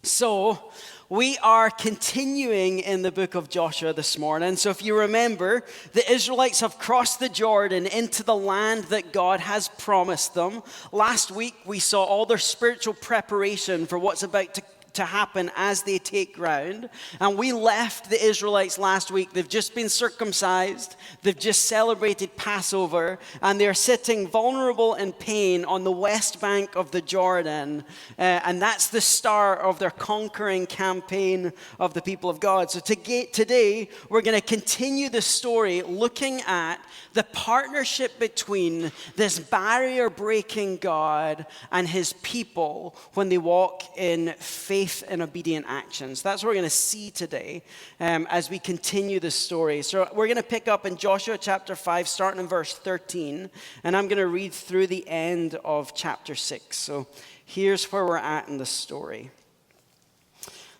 So we are continuing in the book of Joshua this morning. So if you remember, the Israelites have crossed the Jordan into the land that God has promised them. Last week, we saw all their spiritual preparation for what's about to happen as they take ground. And we left the Israelites last week. They've just been circumcised. They've just celebrated Passover. And they're sitting vulnerable in pain on the west bank of the Jordan. And that's the start of their conquering campaign of the people of God. So today, we're going to continue the story looking at the partnership between this barrier-breaking God and his people when they walk in faith and obedient actions. That's what we're going to see today as we continue the story. So we're going to pick up in Joshua chapter 5, starting in verse 13, and I'm going to read through the end of chapter 6. So here's where we're at in the story.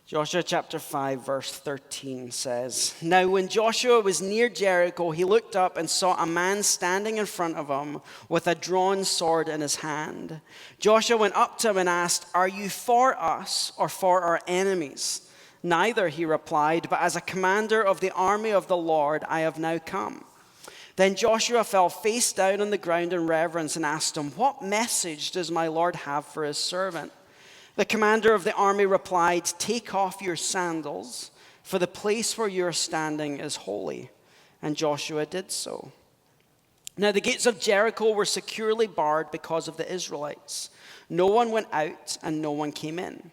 Joshua chapter 5, verse 13 says, "Now when Joshua was near Jericho, he looked up and saw a man standing in front of him with a drawn sword in his hand. Joshua went up to him and asked, 'Are you for us or for our enemies?' 'Neither,' he replied, 'but as a commander of the army of the Lord, I have now come.' Then Joshua fell face down on the ground in reverence and asked him, 'What message does my Lord have for his servant?' The commander of the army replied, 'Take off your sandals, for the place where you are standing is holy.' And Joshua did so. Now the gates of Jericho were securely barred because of the Israelites. No one went out and no one came in.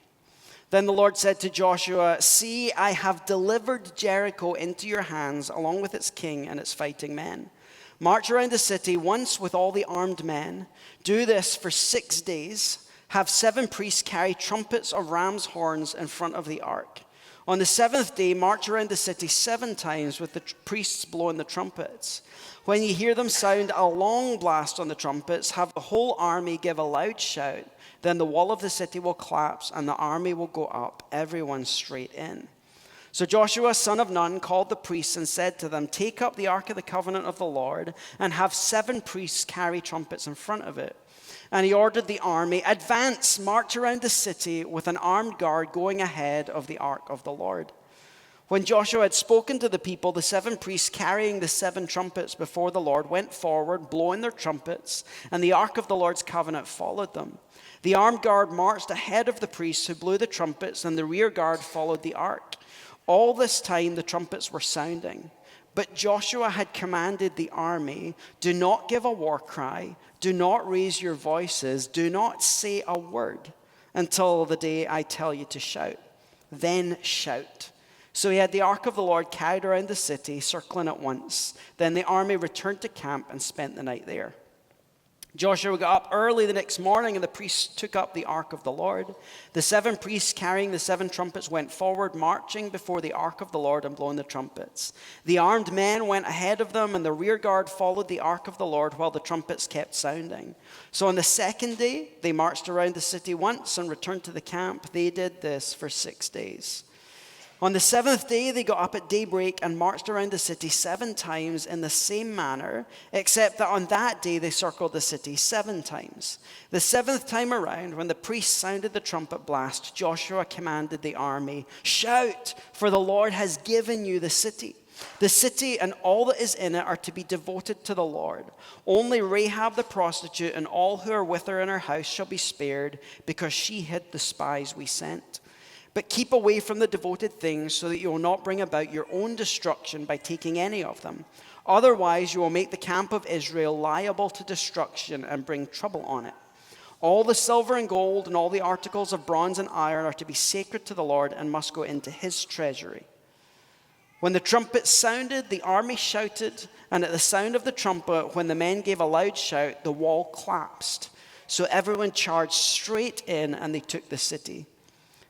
Then the Lord said to Joshua, 'See, I have delivered Jericho into your hands, along with its king and its fighting men. March around the city once with all the armed men. Do this for 6 days. Have 7 priests carry trumpets of ram's horns in front of the ark. On the 7th day, march around the city 7 times with the priests blowing the trumpets. When you hear them sound a long blast on the trumpets, have the whole army give a loud shout. Then the wall of the city will collapse and the army will go up, everyone straight in.' So Joshua, son of Nun, called the priests and said to them, 'Take up the ark of the covenant of the Lord and have 7 priests carry trumpets in front of it.' And he ordered the army, 'Advance, march around the city with an armed guard going ahead of the ark of the Lord.' When Joshua had spoken to the people, the 7 priests carrying the 7 trumpets before the Lord went forward, blowing their trumpets, and the ark of the Lord's covenant followed them. The armed guard marched ahead of the priests who blew the trumpets, and the rear guard followed the ark. All this time the trumpets were sounding. But Joshua had commanded the army, 'Do not give a war cry. Do not raise your voices. Do not say a word until the day I tell you to shout. Then shout.' So he had the ark of the Lord carried around the city, circling it once. Then the army returned to camp and spent the night there. Joshua got up early the next morning, and the priests took up the ark of the Lord. The 7 priests carrying the 7 trumpets went forward, marching before the ark of the Lord and blowing the trumpets. The armed men went ahead of them, and the rear guard followed the ark of the Lord while the trumpets kept sounding. So on the 2nd day, they marched around the city once and returned to the camp. They did this for 6 days. On the 7th day, they got up at daybreak and marched around the city 7 times in the same manner, except that on that day they circled the city 7 times. The 7th time around, when the priests sounded the trumpet blast, Joshua commanded the army, 'Shout, for the Lord has given you the city. The city and all that is in it are to be devoted to the Lord. Only Rahab the prostitute and all who are with her in her house shall be spared, because she hid the spies we sent. But keep away from the devoted things so that you will not bring about your own destruction by taking any of them. Otherwise, you will make the camp of Israel liable to destruction and bring trouble on it. All the silver and gold and all the articles of bronze and iron are to be sacred to the Lord and must go into his treasury.' When the trumpet sounded, the army shouted, and at the sound of the trumpet, when the men gave a loud shout, the wall collapsed. So everyone charged straight in, and they took the city.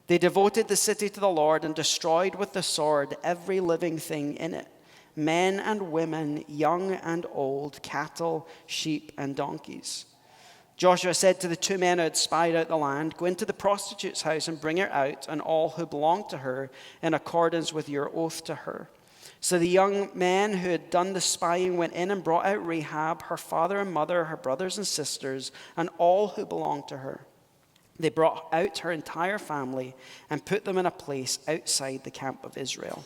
They devoted the city to the Lord and destroyed with the sword every living thing in it, men and women, young and old, cattle, sheep, and donkeys. Joshua said to the 2 men who had spied out the land, 'Go into the prostitute's house and bring her out, and all who belong to her, in accordance with your oath to her.' So the young men who had done the spying went in and brought out Rahab, her father and mother, her brothers and sisters, and all who belonged to her. They brought out her entire family and put them in a place outside the camp of Israel.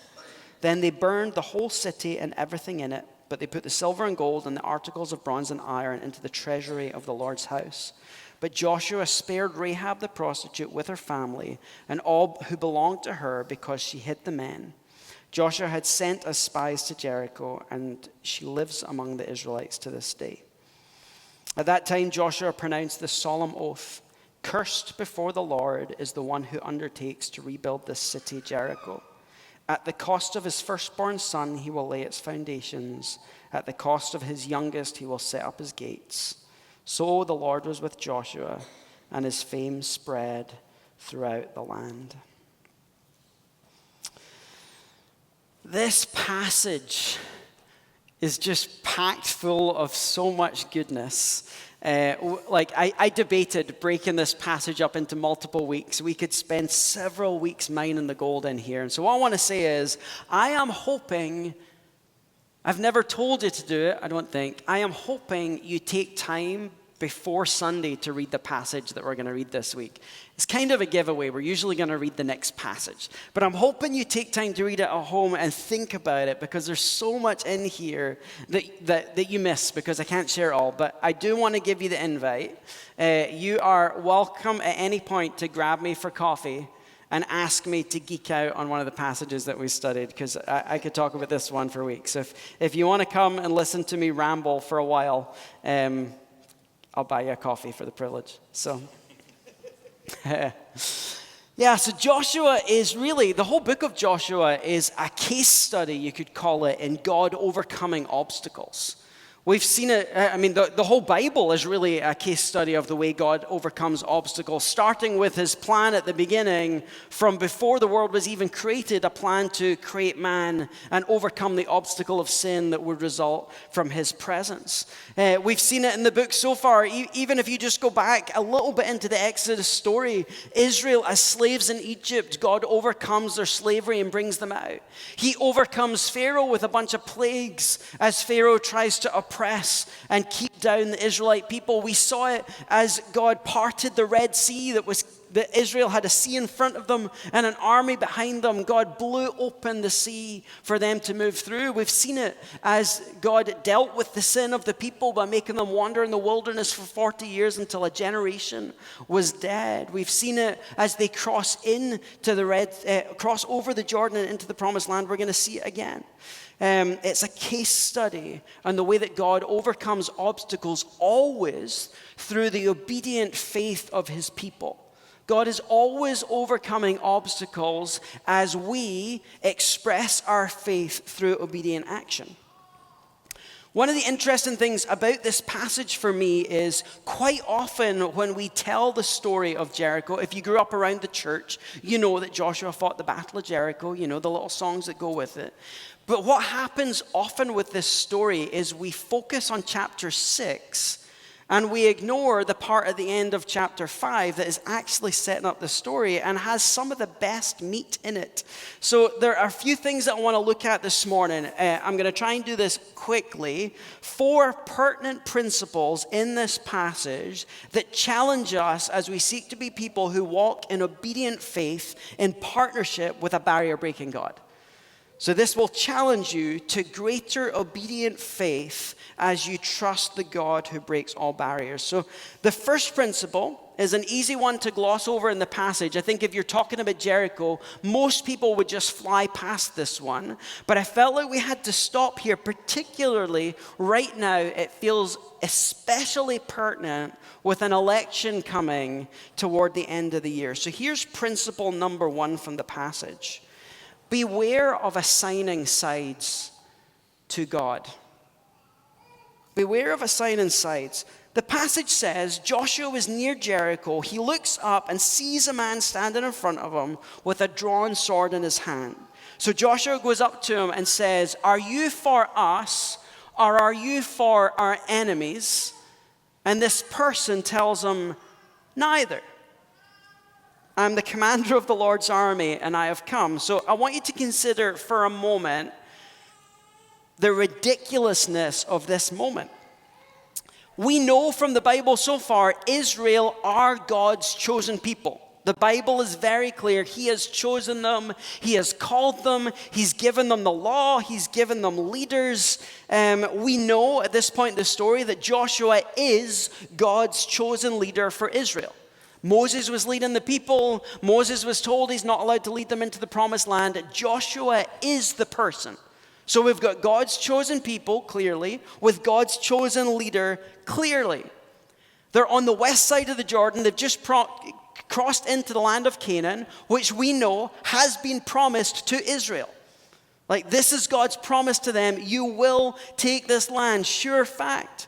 Then they burned the whole city and everything in it, but they put the silver and gold and the articles of bronze and iron into the treasury of the Lord's house. But Joshua spared Rahab the prostitute with her family and all who belonged to her because she hid the men. Joshua had sent as spies to Jericho, and she lives among the Israelites to this day. At that time, Joshua pronounced this solemn oath: "Cursed before the Lord is the one who undertakes to rebuild this city, Jericho. At the cost of his firstborn son, he will lay its foundations. At the cost of his youngest, he will set up his gates." So the Lord was with Joshua, and his fame spread throughout the land. This passage is just packed full of so much goodness. I debated breaking this passage up into multiple weeks. We could spend several weeks mining the gold in here. And so what I want to say is, I am hoping, I've never told you to do it, I don't think. I am hoping you take time before Sunday to read the passage that we're going to read this week. It's kind of a giveaway. We're usually going to read the next passage. But I'm hoping you take time to read it at home and think about it, because there's so much in here that you miss because I can't share it all. But I do want to give you the invite. You are welcome at any point to grab me for coffee and ask me to geek out on one of the passages that we studied, because I could talk about this one for weeks. So if you want to come and listen to me ramble for a while, I'll buy you a coffee for the privilege. So, so Joshua is really, the whole book of Joshua is a case study, you could call it, in God overcoming obstacles. We've seen it, the whole Bible is really a case study of the way God overcomes obstacles, starting with his plan at the beginning, from before the world was even created, a plan to create man and overcome the obstacle of sin that would result from his presence. We've seen it in the book so far. Even if you just go back a little bit into the Exodus story, Israel as slaves in Egypt, God overcomes their slavery and brings them out. He overcomes Pharaoh with a bunch of plagues as Pharaoh tries to oppress and keep down the Israelite people. We saw it as God parted the Red Sea that Israel had a sea in front of them and an army behind them. God blew open the sea for them to move through. We've seen it as God dealt with the sin of the people by making them wander in the wilderness for 40 years until a generation was dead. We've seen it as they cross over the Jordan and into the promised land. We're going to see it again. It's a case study on the way that God overcomes obstacles, always through the obedient faith of his people. God is always overcoming obstacles as we express our faith through obedient action. One of the interesting things about this passage for me is quite often when we tell the story of Jericho, if you grew up around the church, you know that Joshua fought the Battle of Jericho, you know the little songs that go with it. But what happens often with this story is we focus on chapter 6 and we ignore the part at the end of chapter 5 that is actually setting up the story and has some of the best meat in it. So there are a few things that I want to look at this morning. I'm going to try and do this quickly. 4 pertinent principles in this passage that challenge us as we seek to be people who walk in obedient faith in partnership with a barrier-breaking God. So this will challenge you to greater obedient faith as you trust the God who breaks all barriers. So the first principle is an easy one to gloss over in the passage. I think if you're talking about Jericho, most people would just fly past this one. But I felt like we had to stop here, particularly right now. It feels especially pertinent with an election coming toward the end of the year. So here's principle number 1 from the passage. Beware of assigning sides to God. Beware of assigning sides. The passage says Joshua was near Jericho. He looks up and sees a man standing in front of him with a drawn sword in his hand. So Joshua goes up to him and says, "Are you for us or are you for our enemies?" And this person tells him, "Neither. I'm the commander of the Lord's army, and I have come." So I want you to consider for a moment the ridiculousness of this moment. We know from the Bible so far, Israel are God's chosen people. The Bible is very clear. He has chosen them. He has called them. He's given them the law. He's given them leaders. We know at this point in the story that Joshua is God's chosen leader for Israel. Moses was leading the people. Moses was told he's not allowed to lead them into the promised land. Joshua is the person. So we've got God's chosen people, clearly, with God's chosen leader, clearly. They're on the west side of the Jordan. They've just crossed into the land of Canaan, which we know has been promised to Israel. Like, this is God's promise to them. You will take this land, sure fact.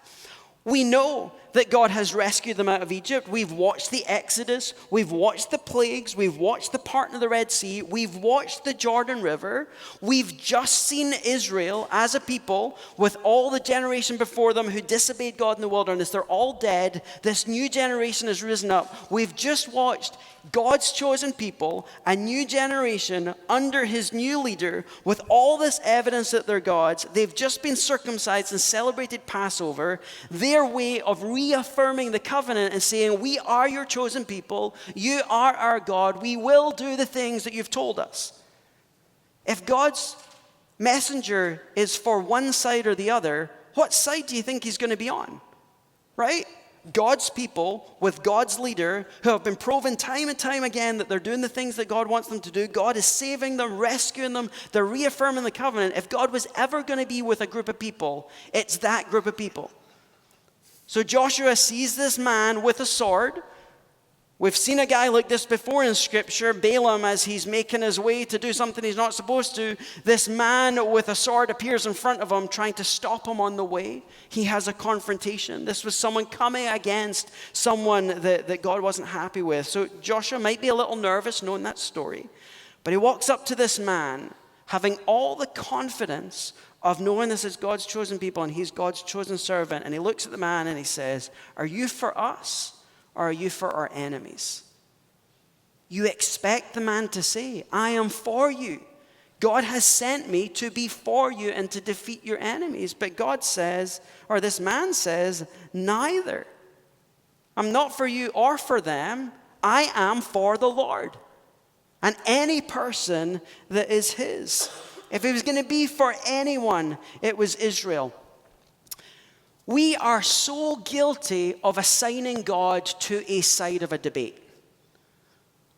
We know that God has rescued them out of Egypt. We've watched the Exodus. We've watched the plagues. We've watched the parting of the Red Sea. We've watched the Jordan River. We've just seen Israel as a people with all the generation before them who disobeyed God in the wilderness. They're all dead. This new generation has risen up. We've just watched God's chosen people, a new generation under his new leader with all this evidence that they're God's. They've just been circumcised and celebrated Passover. Their way of reaffirming the covenant and saying, we are your chosen people. You are our God. We will do the things that you've told us. If God's messenger is for one side or the other, what side do you think he's going to be on? Right? God's people with God's leader who have been proven time and time again that they're doing the things that God wants them to do. God is saving them, rescuing them. They're reaffirming the covenant. If God was ever going to be with a group of people, it's that group of people. So Joshua sees this man with a sword. We've seen a guy like this before in Scripture, Balaam, as he's making his way to do something he's not supposed to. This man with a sword appears in front of him, trying to stop him on the way. He has a confrontation. This was someone coming against someone that God wasn't happy with. So Joshua might be a little nervous knowing that story. But he walks up to this man, having all the confidence of knowing this is God's chosen people and he's God's chosen servant. And he looks at the man and he says, are you for us? Or are you for our enemies? You expect the man to say, I am for you. God has sent me to be for you and to defeat your enemies. But God says, or this man says, neither. I'm not for you or for them. I am for the Lord. And any person that is his. If it was going to be for anyone, it was Israel. We are so guilty of assigning God to a side of a debate.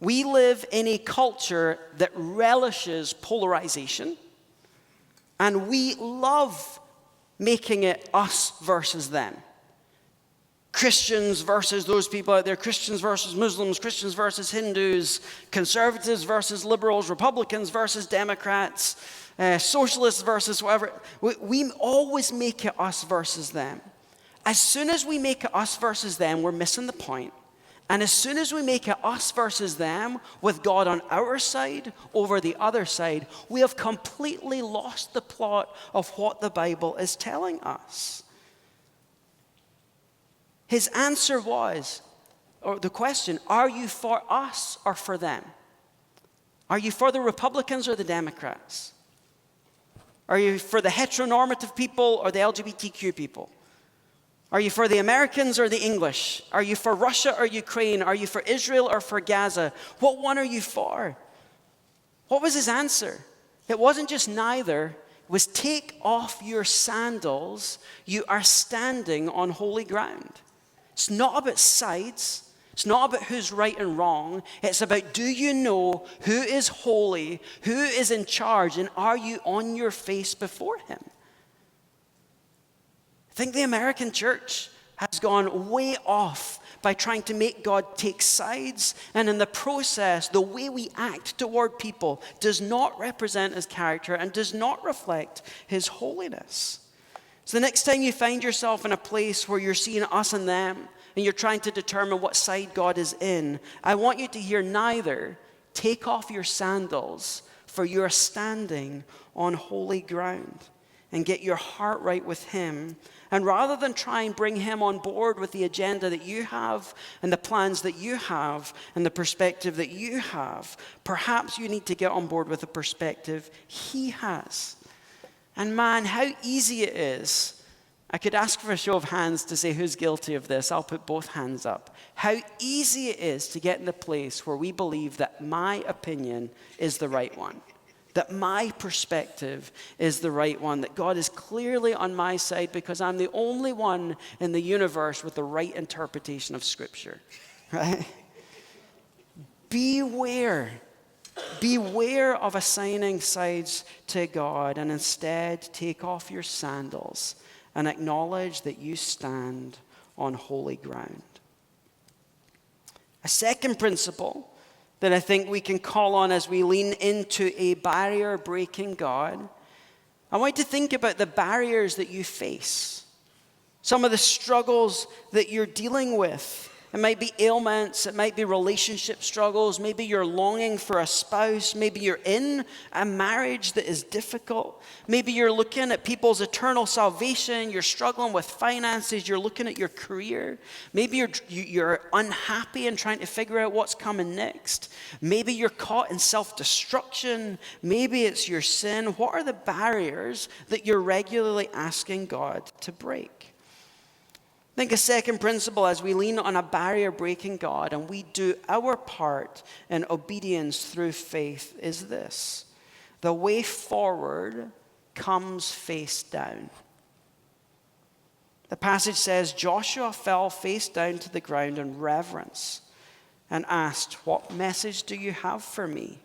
We live in a culture that relishes polarization, and we love making it us versus them. Christians versus those people out there, Christians versus Muslims, Christians versus Hindus, conservatives versus liberals, Republicans versus Democrats, socialists versus whatever. We always make it us versus them. As soon as we make it us versus them, we're missing the point. And as soon as we make it us versus them, with God on our side over the other side, we have completely lost the plot of what the Bible is telling us. His answer was, or the question, are you for us or for them? Are you for the Republicans or the Democrats? Are you for the heteronormative people or the LGBTQ people? Are you for the Americans or the English? Are you for Russia or Ukraine? Are you for Israel or for Gaza? What one are you for? What was his answer? It wasn't just neither. It was take off your sandals. You are standing on holy ground. It's not about sides. It's not about who's right and wrong. It's about, do you know who is holy, who is in charge, and are you on your face before him? I think the American church has gone way off by trying to make God take sides, and in the process, the way we act toward people does not represent his character and does not reflect his holiness. So the next time you find yourself in a place where you're seeing us and them, and you're trying to determine what side God is in, I want you to hear neither. Take off your sandals, for you are standing on holy ground, and get your heart right with him. And rather than try and bring him on board with the agenda that you have and the plans that you have and the perspective that you have, perhaps you need to get on board with the perspective he has. And man, how easy it is I could ask for a show of hands to say who's guilty of this. I'll put both hands up. How easy it is to get in the place where we believe that my opinion is the right one, that my perspective is the right one, that God is clearly on my side because I'm the only one in the universe with the right interpretation of Scripture, right? Beware of assigning sides to God, and instead take off your sandals and acknowledge that you stand on holy ground. A second principle that I think we can call on as we lean into a barrier-breaking God, I want you to think about the barriers that you face, some of the struggles that you're dealing with. It might be ailments, it might be relationship struggles, maybe you're longing for a spouse, maybe you're in a marriage that is difficult, maybe you're looking at people's eternal salvation, you're struggling with finances, you're looking at your career, maybe you're unhappy and trying to figure out what's coming next, maybe you're caught in self-destruction, maybe it's your sin. What are the barriers that you're regularly asking God to break? I think a second principle as we lean on a barrier-breaking God and we do our part in obedience through faith is this: the way forward comes face down. The passage says, Joshua fell face down to the ground in reverence and asked, "What message do you have for me?"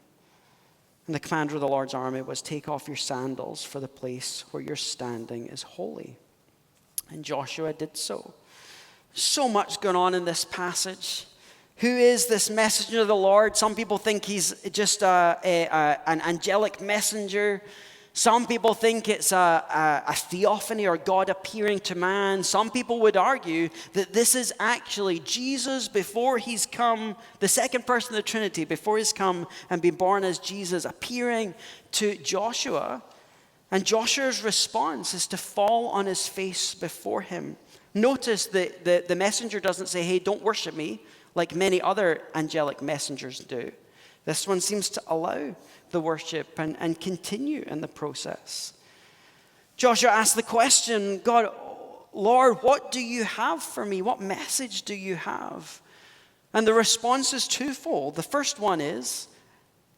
And the commander of the Lord's army was, "Take off your sandals, for the place where you're standing is holy." And Joshua did so. So much going on in this passage. Who is this messenger of the Lord? Some people think he's just an angelic messenger. Some people think it's a theophany or God appearing to man. Some people would argue that this is actually Jesus before he's come, the second person of the Trinity, before he's come and been born as Jesus, appearing to Joshua. And Joshua's response is to fall on his face before him. Notice that the messenger doesn't say, "Hey, don't worship me," like many other angelic messengers do. This one seems to allow the worship and continue in the process. Joshua asks the question, "God, Lord, what do you have for me? What message do you have?" And the response is twofold. The first one is,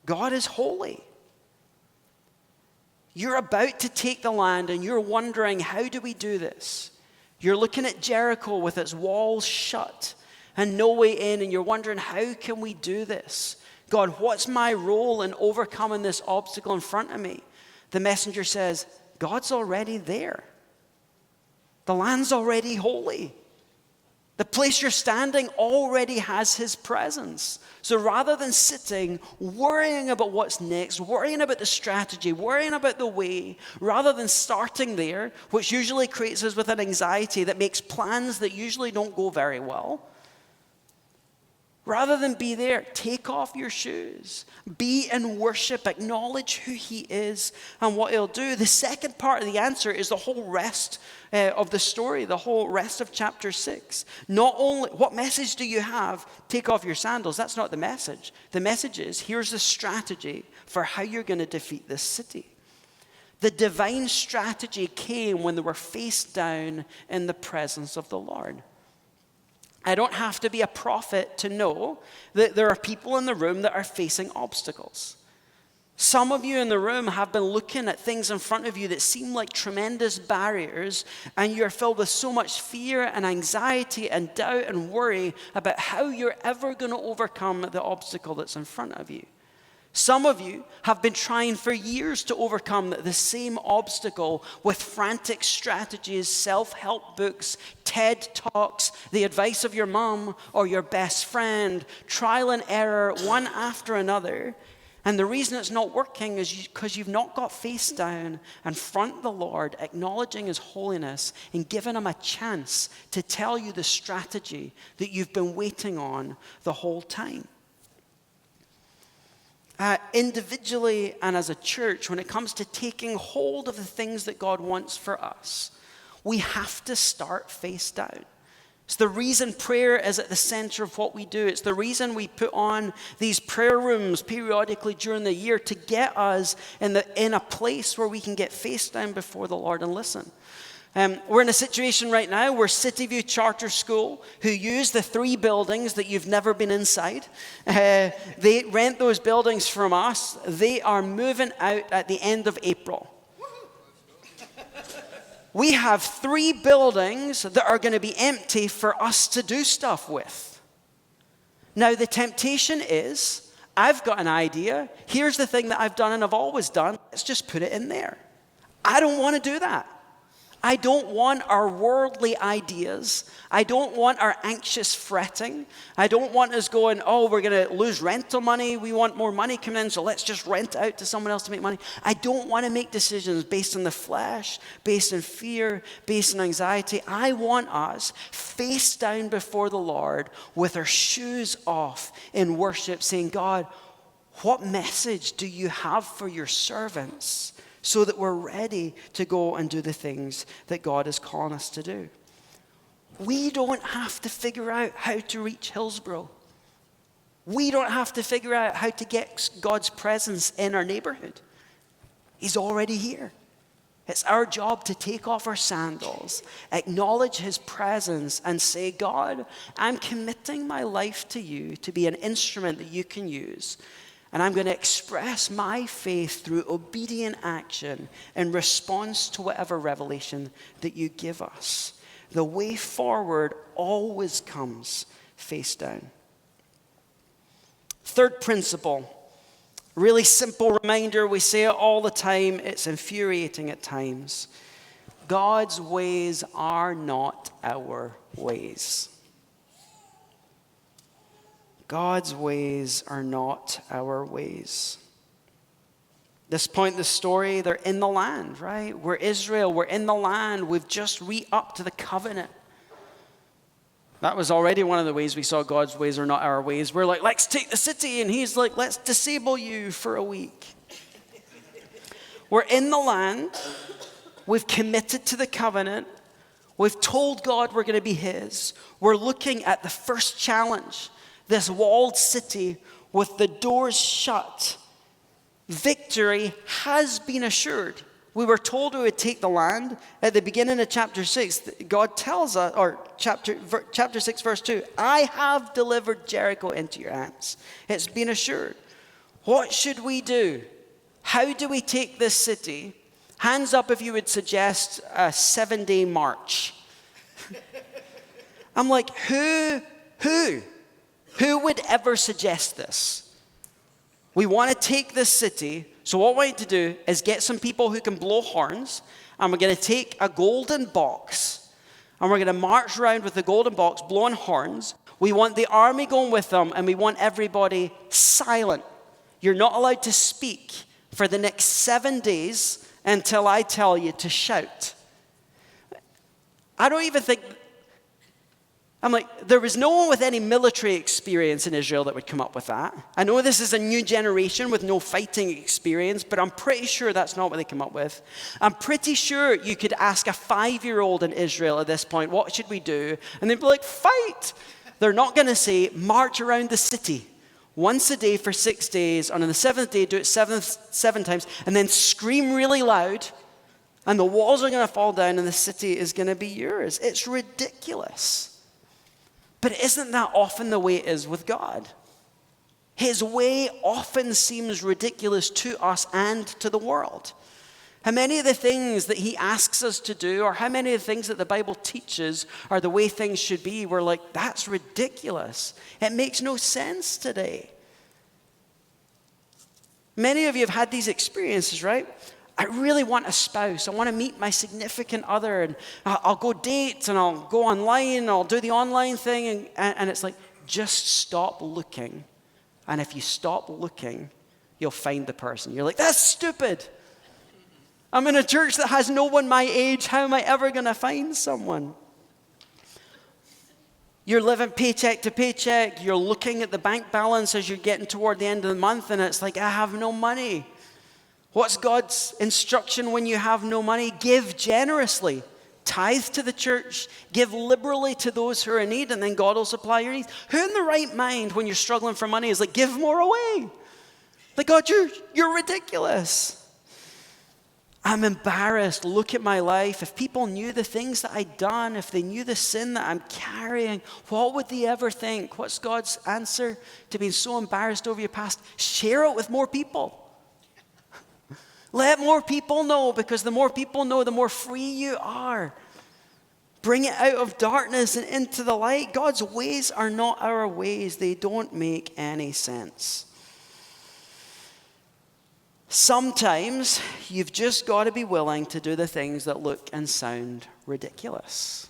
God is holy. You're about to take the land and you're wondering, how do we do this? You're looking at Jericho with its walls shut and no way in, and you're wondering, how can we do this? God, what's my role in overcoming this obstacle in front of me? The messenger says, God's already there. The land's already holy. The place you're standing already has his presence. So rather than sitting, worrying about what's next, worrying about the strategy, worrying about the way, rather than starting there, which usually creates us with an anxiety that makes plans that usually don't go very well, rather than be there, take off your shoes, be in worship, acknowledge who he is and what he'll do. The second part of the answer is the whole rest of the story, the whole rest of chapter 6. Not only, what message do you have? Take off your sandals. That's not the message. The message is, here's the strategy for how you're going to defeat this city. The divine strategy came when they were face down in the presence of the Lord. I don't have to be a prophet to know that there are people in the room that are facing obstacles. Some of you in the room have been looking at things in front of you that seem like tremendous barriers, and you're filled with so much fear and anxiety and doubt and worry about how you're ever going to overcome the obstacle that's in front of you. Some of you have been trying for years to overcome the same obstacle with frantic strategies, self-help books, TED Talks, the advice of your mom or your best friend, trial and error, one after another. And the reason it's not working is because you've not got face down and front the Lord, acknowledging his holiness and giving him a chance to tell you the strategy that you've been waiting on the whole time. Individually and as a church, when it comes to taking hold of the things that God wants for us, we have to start face down. It's the reason prayer is at the center of what we do. It's the reason we put on these prayer rooms periodically during the year to get us in a place where we can get face down before the Lord and listen. We're in a situation right now where City View Charter School, who use the 3 buildings that you've never been inside, they rent those buildings from us. They are moving out at the end of April. We have 3 buildings that are going to be empty for us to do stuff with. Now, the temptation is, I've got an idea. Here's the thing that I've done and I've always done. Let's just put it in there. I don't want to do that. I don't want our worldly ideas. I don't want our anxious fretting. I don't want us going, oh, we're going to lose rental money. We want more money coming in, so let's just rent out to someone else to make money. I don't want to make decisions based on the flesh, based on fear, based on anxiety. I want us face down before the Lord with our shoes off in worship, saying, God, what message do you have for your servants? So that we're ready to go and do the things that God is calling us to do. We don't have to figure out how to reach Hillsborough. We don't have to figure out how to get God's presence in our neighborhood. He's already here. It's our job to take off our sandals, acknowledge His presence, and say, God, I'm committing my life to you to be an instrument that you can use. And I'm going to express my faith through obedient action in response to whatever revelation that you give us. The way forward always comes face down. Third principle, really simple reminder. We say it all the time. It's infuriating at times. God's ways are not our ways. God's ways are not our ways. This point in the story, they're in the land, right? We're Israel, we're in the land. We've just re-upped to the covenant. That was already one of the ways we saw God's ways are not our ways. We're like, let's take the city. And He's like, let's disable you for a week. We're in the land. We've committed to the covenant. We've told God we're going to be His. We're looking at the first challenge. This walled city with the doors shut. Victory has been assured. We were told we would take the land. At the beginning of chapter 6, God tells us, or chapter 6, verse 2, I have delivered Jericho into your hands. It's been assured. What should we do? How do we take this city? Hands up if you would suggest a 7-day march. I'm like, who would ever suggest this? We want to take this city. So what we need to do is get some people who can blow horns. And we're going to take a golden box. And we're going to march around with the golden box, blowing horns. We want the army going with them. And we want everybody silent. You're not allowed to speak for the next 7 days until I tell you to shout. I don't even think... I'm like, there was no one with any military experience in Israel that would come up with that. I know this is a new generation with no fighting experience, but I'm pretty sure that's not what they come up with. I'm pretty sure you could ask a 5-year-old in Israel at this point, what should we do? And they'd be like, fight! They're not going to say, march around the city once a day for 6 days, and on the 7th day, do it seven times, and then scream really loud, and the walls are going to fall down, and the city is going to be yours. It's ridiculous. But isn't that often the way it is with God? His way often seems ridiculous to us and to the world. How many of the things that He asks us to do, or how many of the things that the Bible teaches are the way things should be, we're like, that's ridiculous. It makes no sense today. Many of you have had these experiences, right? I really want a spouse. I want to meet my significant other, and I'll go date, and I'll go online, and I'll do the online thing, and it's like, just stop looking. And if you stop looking, you'll find the person. You're like, that's stupid. I'm in a church that has no one my age. How am I ever going to find someone? You're living paycheck to paycheck. You're looking at the bank balance as you're getting toward the end of the month, and it's like, I have no money. What's God's instruction when you have no money? Give generously. Tithe to the church. Give liberally to those who are in need, and then God will supply your needs. Who in the right mind when you're struggling for money is like, give more away? Like, God, you're ridiculous. I'm embarrassed. Look at my life. If people knew the things that I'd done, if they knew the sin that I'm carrying, what would they ever think? What's God's answer to being so embarrassed over your past? Share it with more people. Let more people know, because the more people know, the more free you are. Bring it out of darkness and into the light. God's ways are not our ways. They don't make any sense. Sometimes you've just got to be willing to do the things that look and sound ridiculous.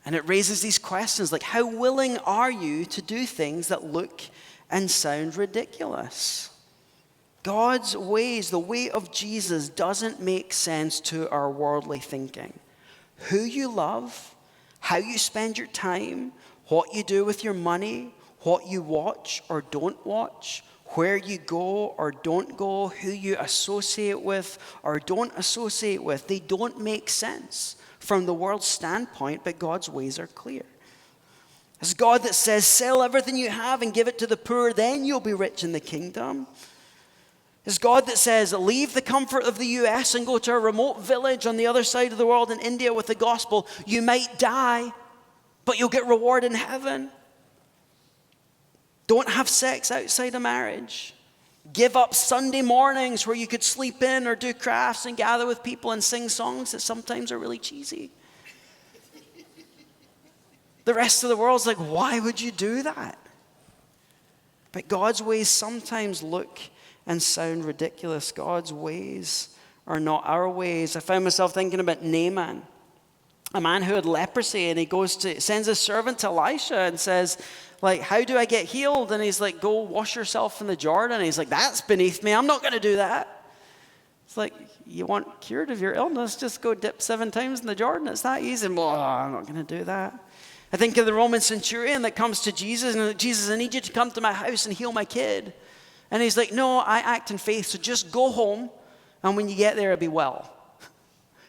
And it raises these questions like, how willing are you to do things that look and sound ridiculous? God's ways, the way of Jesus, doesn't make sense to our worldly thinking. Who you love, how you spend your time, what you do with your money, what you watch or don't watch, where you go or don't go, who you associate with or don't associate with, they don't make sense from the world's standpoint, but God's ways are clear. It's God that says, sell everything you have and give it to the poor, then you'll be rich in the kingdom. It's God that says, leave the comfort of the US and go to a remote village on the other side of the world in India with the gospel. You might die, but you'll get reward in heaven. Don't have sex outside of marriage. Give up Sunday mornings where you could sleep in or do crafts and gather with people and sing songs that sometimes are really cheesy. The rest of the world's like, why would you do that? But God's ways sometimes look and sound ridiculous. God's ways are not our ways. I found myself thinking about Naaman, a man who had leprosy, and he sends his servant to Elisha and says, like, how do I get healed? And he's like, go wash yourself in the Jordan. And he's like, that's beneath me. I'm not going to do that. It's like, you want cured of your illness, just go dip 7 times in the Jordan. It's that easy. Well, I'm not going to do that. I think of the Roman centurion that comes to Jesus and like, Jesus, I need you to come to my house and heal my kid. And he's like, no, I act in faith, so just go home, and when you get there, I'll be well.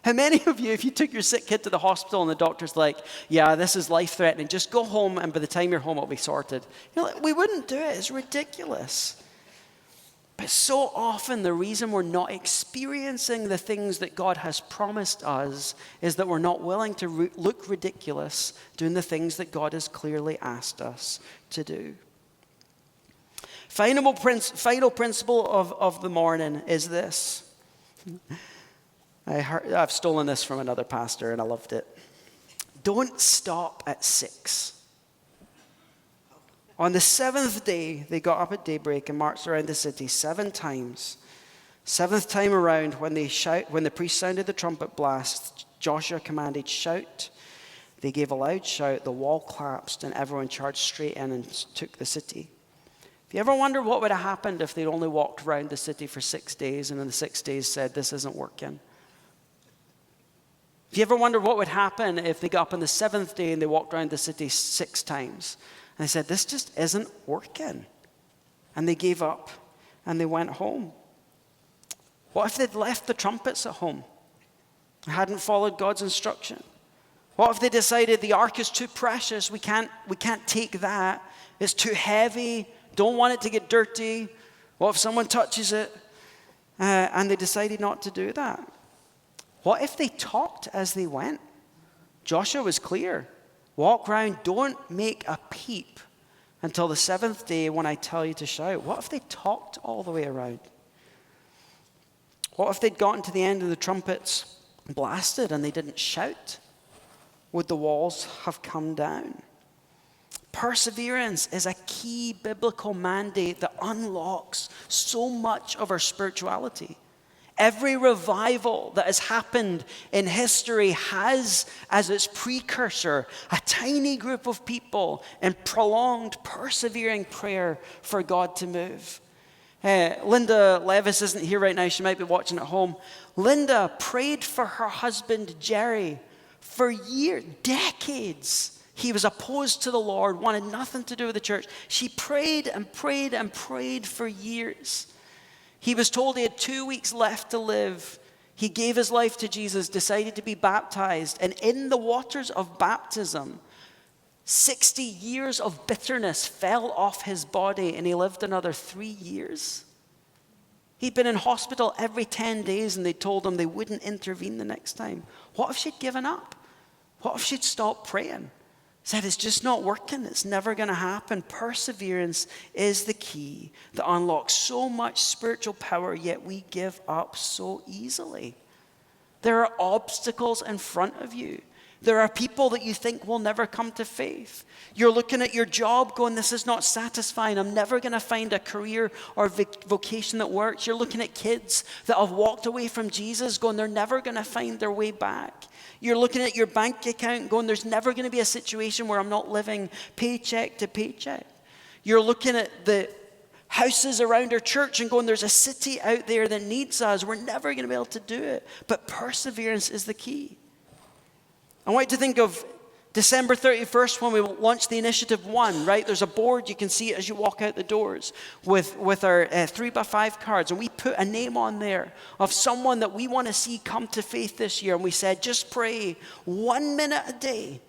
How many of you, if you took your sick kid to the hospital and the doctor's like, yeah, this is life-threatening, just go home, and by the time you're home, it'll be sorted? You're like, we wouldn't do it. It's ridiculous. But so often, the reason we're not experiencing the things that God has promised us is that we're not willing to look ridiculous doing the things that God has clearly asked us to do. Final principle of the morning is this. I've stolen this from another pastor, and I loved it. Don't stop at 6. On the 7th day, they got up at daybreak and marched around the city 7 times. 7th time around, when the priest sounded the trumpet blast, Joshua commanded, shout. They gave a loud shout, the wall collapsed, and everyone charged straight in and took the city. If you ever wonder what would have happened if they'd only walked around the city for 6 days and in the 6 days said, this isn't working? If you ever wonder what would happen if they got up on the 7th day and they walked around the city 6 times and they said, this just isn't working? And they gave up and they went home. What if they'd left the trumpets at home and hadn't followed God's instruction? What if they decided the ark is too precious, we can't take that, it's too heavy, don't want it to get dirty. What if someone touches it? And they decided not to do that. What if they talked as they went? Joshua was clear. Walk around, don't make a peep until the 7th day when I tell you to shout. What if they talked all the way around? What if they'd gotten to the end of the trumpets blasted and they didn't shout? Would the walls have come down? Perseverance is a key biblical mandate that unlocks so much of our spirituality. Every revival that has happened in history has as its precursor a tiny group of people in prolonged, persevering prayer for God to move. Linda Levis isn't here right now. She might be watching at home. Linda prayed for her husband, Jerry, for years, decades. He was opposed to the Lord, wanted nothing to do with the church. She prayed and prayed and prayed for years. He was told he had 2 weeks left to live. He gave his life to Jesus, decided to be baptized. And in the waters of baptism, 60 years of bitterness fell off his body, and he lived another 3 years. He'd been in hospital every 10 days and they told him they wouldn't intervene the next time. What if she'd given up? What if she'd stopped praying? Said, it's just not working. It's never going to happen. Perseverance is the key that unlocks so much spiritual power, yet we give up so easily. There are obstacles in front of you. There are people that you think will never come to faith. You're looking at your job going, this is not satisfying. I'm never going to find a career or vocation that works. You're looking at kids that have walked away from Jesus going, they're never going to find their way back. You're looking at your bank account going, there's never going to be a situation where I'm not living paycheck to paycheck. You're looking at the houses around our church and going, there's a city out there that needs us. We're never going to be able to do it. But perseverance is the key. I want you to think of December 31st when we launched the Initiative 1, right? There's a board, you can see it as you walk out the doors with our 3x5 cards. And we put a name on there of someone that we want to see come to faith this year. And we said, just pray 1 minute a day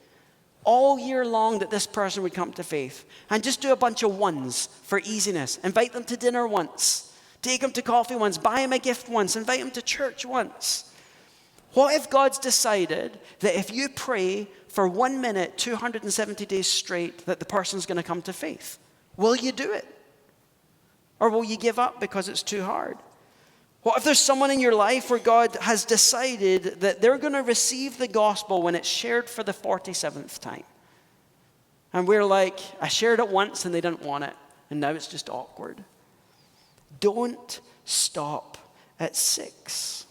all year long that this person would come to faith. And just do a bunch of ones for easiness. Invite them to dinner once. Take them to coffee once. Buy them a gift once. Invite them to church once. What if God's decided that if you pray for 1 minute, 270 days straight, that the person's going to come to faith? Will you do it? Or will you give up because it's too hard? What if there's someone in your life where God has decided that they're going to receive the gospel when it's shared for the 47th time? And we're like, I shared it once and they didn't want it, and now it's just awkward. Don't stop at 6.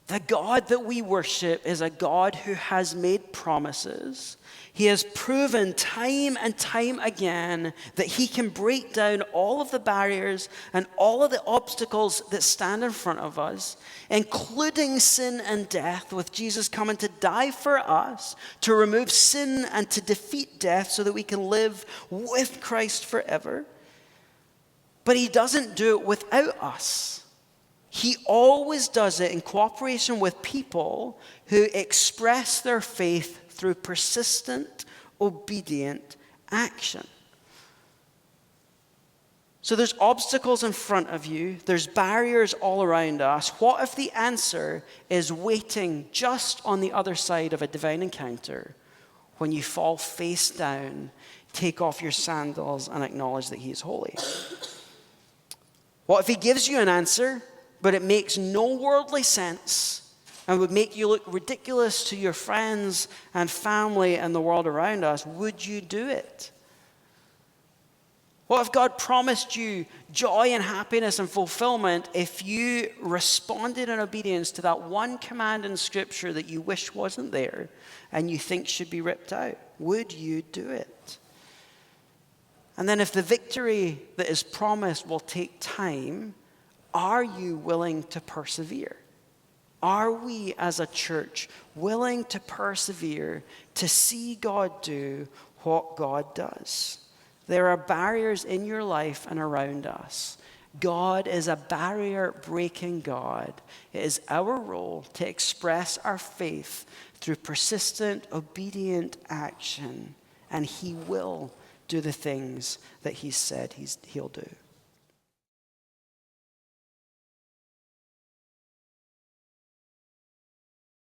The God that we worship is a God who has made promises. He has proven time and time again that he can break down all of the barriers and all of the obstacles that stand in front of us, including sin and death, with Jesus coming to die for us, to remove sin and to defeat death so that we can live with Christ forever. But he doesn't do it without us. He always does it in cooperation with people who express their faith through persistent, obedient action. So there's obstacles in front of you. There's barriers all around us. What if the answer is waiting just on the other side of a divine encounter when you fall face down, take off your sandals, and acknowledge that he is holy? What if he gives you an answer, but it makes no worldly sense and would make you look ridiculous to your friends and family and the world around us? Would you do it? What if God promised you joy and happiness and fulfillment if you responded in obedience to that one command in Scripture that you wish wasn't there and you think should be ripped out? Would you do it? And then if the victory that is promised will take time, are you willing to persevere? Are we as a church willing to persevere to see God do what God does? There are barriers in your life and around us. God is a barrier-breaking God. It is our role to express our faith through persistent, obedient action, and he will do the things that he said he'll do.